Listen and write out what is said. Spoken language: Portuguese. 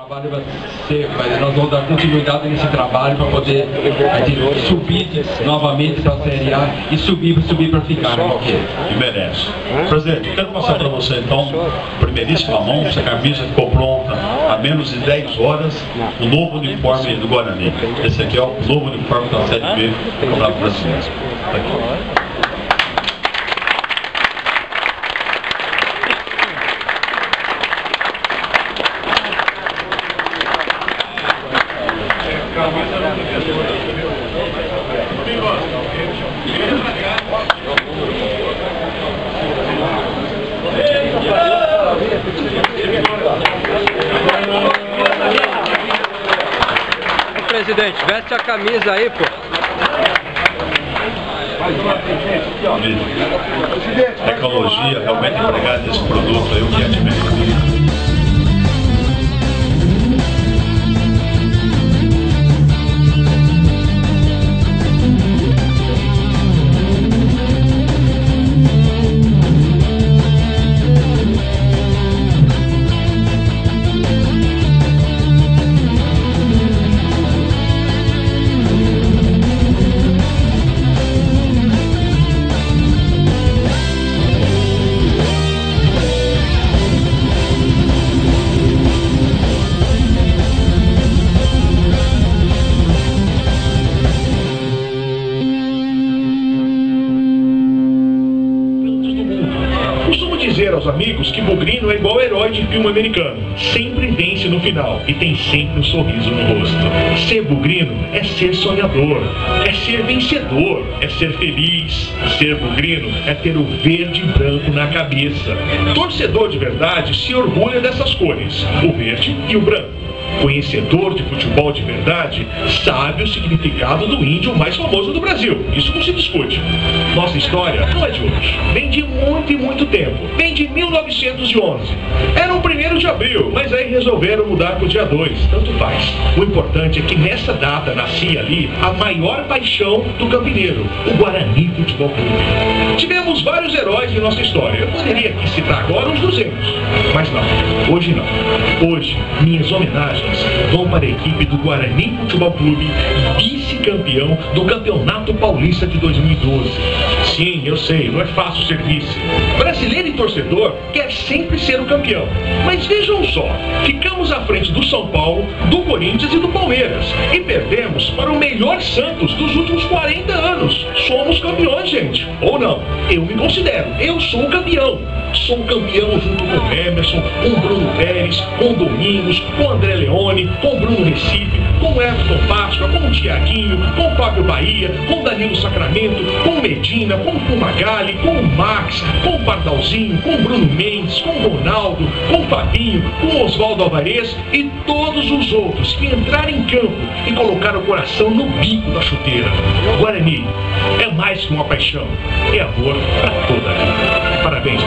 trabalho vai ser, nós vamos dar continuidade nesse trabalho para poder a gente subir novamente para a Série A e subir para ficar, né? E merece. Presidente, quero passar para você então, primeiríssima mão, essa camisa ficou pronta há menos de 10 horas, o novo uniforme do Guarani. Esse aqui é o novo uniforme da Série B do Campeonato Brasileiro. Tá aqui. Presidente, veste a camisa aí, pô. Tecnologia realmente empregada nesse produto aí, o que é de melhor. Dizer aos amigos que Bugrino é igual herói de filme americano, sempre vence no final e tem sempre um sorriso no rosto. Ser Bugrino é ser sonhador, é ser vencedor, é ser feliz. Ser Bugrino é ter o verde e branco na cabeça. Torcedor de verdade se orgulha dessas cores, o verde e o branco. Conhecedor de futebol de verdade sabe o significado do índio mais famoso do Brasil. Isso não se discute. Nossa história não é de hoje. Vem de muito e muito tempo. Vem de 1911. Era o 1º de abril, mas aí resolveram mudar para o dia 2. Tanto faz. O importante é que nessa data nascia ali a maior paixão do campineiro, o Guarani Futebol Clube. Tivemos vários heróis em nossa história. Eu poderia aqui citar agora uns 200. Mas não. Hoje não. Hoje, minhas homenagens vão para a equipe do Guarani Futebol Clube, vice-campeão do Campeonato Paulista de 2012. Sim, eu sei, não é fácil ser vice. Brasileiro e torcedor quer sempre ser o campeão. Mas vejam só, ficamos à frente do São Paulo, do Corinthians e do Palmeiras. E perdemos para o melhor Santos dos últimos 40 anos. Somos campeões, gente. Ou não, eu me considero. Eu sou o campeão. Sou campeão junto com o Emerson, com o Bruno Pérez, com o Domingos, com o André Leone, com o Bruno Recife, com o Everton Páscoa, com o Tiaguinho, com o Fábio Bahia, com o Danilo Sacramento, com o Medina, com o Fumagalli, com o Max, com o Pardalzinho, com o Bruno Mendes, com o Ronaldo, com o Fabinho, com o Oswaldo Alvarez e todos os outros que entraram em campo e colocaram o coração no bico da chuteira. Guarani é mais que uma paixão, é amor para toda a vida. Parabéns,